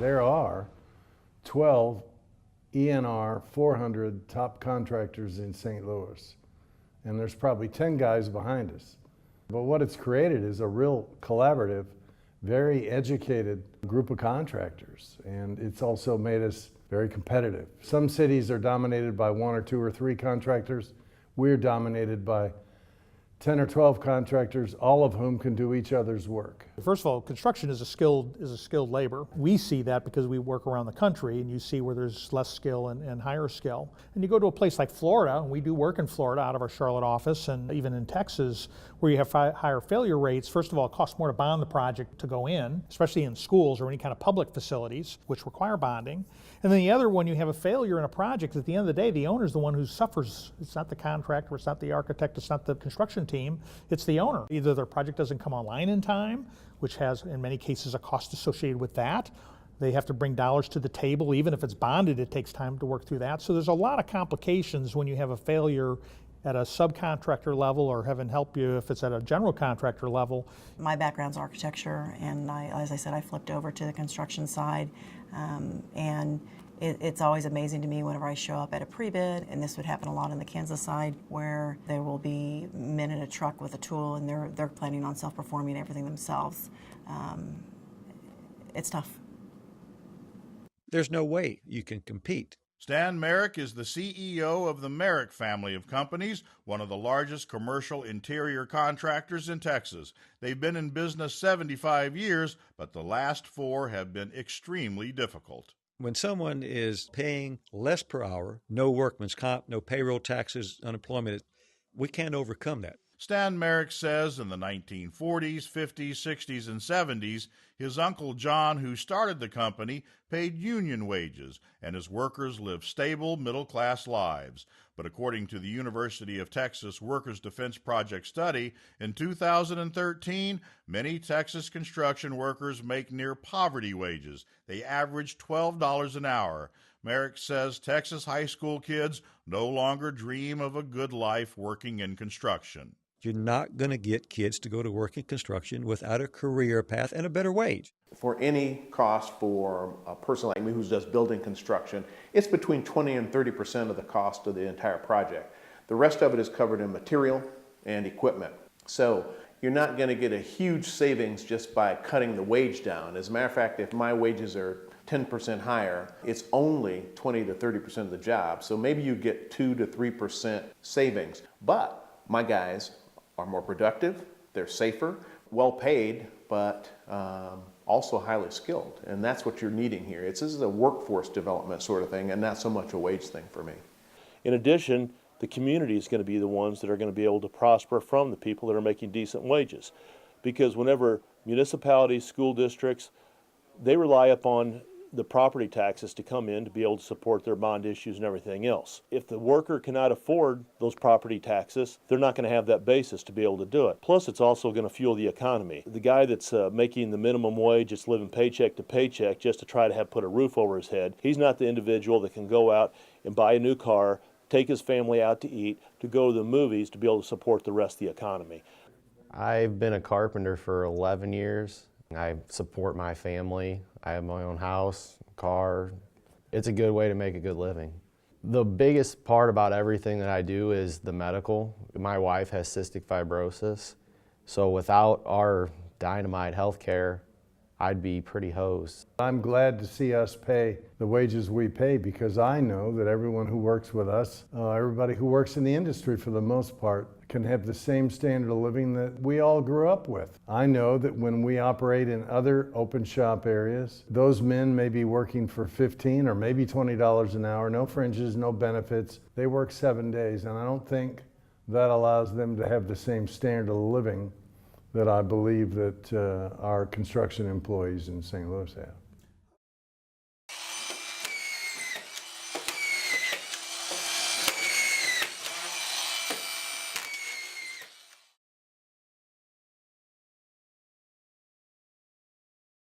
there are 12 ENR 400 top contractors in St. Louis, and there's probably 10 guys behind us. But what it's created is a real collaborative, very educated group of contractors, and it's also made us very competitive. Some cities are dominated by 1 or 2 or 3 contractors. We're dominated by 10 or 12 contractors, all of whom can do each other's work. First of all, construction is a skilled labor. We see that because we work around the country, and you see where there's less skill and higher skill. And you go to a place like Florida, and we do work in Florida out of our Charlotte office, and even in Texas, where you have higher failure rates. First of all, it costs more to bond the project to go in, especially in schools or any kind of public facilities, which require bonding. And then the other one, you have a failure in a project, at the end of the day, the owner is the one who suffers. It's not the contractor, it's not the architect, it's not the construction team, it's the owner. Either their project doesn't come online in time, which has, in many cases, a cost associated with that. They have to bring dollars to the table. Even if it's bonded, it takes time to work through that. So there's a lot of complications when you have a failure at a subcontractor level, or heaven help you if it's at a general contractor level. My background's architecture, and as I said, I flipped over to the construction side. And it's always amazing to me whenever I show up at a pre-bid, and this would happen a lot on the Kansas side, where there will be men in a truck with a tool, and they're planning on self-performing everything themselves. It's tough. There's no way you can compete. Stan Merrick is the CEO of the Merrick family of companies, one of the largest commercial interior contractors in Texas. They've been in business 75 years, but the last 4 have been extremely difficult. When someone is paying less per hour, no workman's comp, no payroll taxes, unemployment, we can't overcome that. Stan Merrick says in the 1940s, 50s, 60s, and 70s, his uncle John, who started the company, paid union wages, and his workers lived stable, middle-class lives. But according to the University of Texas Workers' Defense Project study, in 2013, many Texas construction workers make near poverty wages. They average $12 an hour. Merrick says Texas high school kids no longer dream of a good life working in construction. You're not going to get kids to go to work in construction without a career path and a better wage. For any cost for a person like me who's just building construction, it's between 20 and 30% of the cost of the entire project. The rest of it is covered in material and equipment. So you're not going to get a huge savings just by cutting the wage down. As a matter of fact, if my wages are 10% higher, it's only 20 to 30% of the job. So maybe you get 2 to 3% savings. But my guys are more productive, they're safer, well paid, but also highly skilled. And that's what you're needing here. This is a workforce development sort of thing, and not so much a wage thing for me. In addition, the community is going to be the ones that are going to be able to prosper from the people that are making decent wages. Because whenever municipalities, school districts, they rely upon the property taxes to come in to be able to support their bond issues and everything else. If the worker cannot afford those property taxes, they're not going to have that basis to be able to do it. Plus, it's also going to fuel the economy. The guy that's making the minimum wage, that's living paycheck to paycheck just to try to put a roof over his head, he's not the individual that can go out and buy a new car, take his family out to eat, to go to the movies to be able to support the rest of the economy. I've been a carpenter for 11 years. I support my family. I have my own house, car. It's a good way to make a good living. The biggest part about everything that I do is the medical. My wife has cystic fibrosis, so without our Dynamite healthcare, I'd be pretty hosed. I'm glad to see us pay the wages we pay, because I know that everyone who works with us, everybody who works in the industry for the most part, can have the same standard of living that we all grew up with. I know that when we operate in other open shop areas, those men may be working for $15 or maybe $20 an hour, no fringes, no benefits. They work 7 days, and I don't think that allows them to have the same standard of living that I believe that our construction employees in St. Louis have.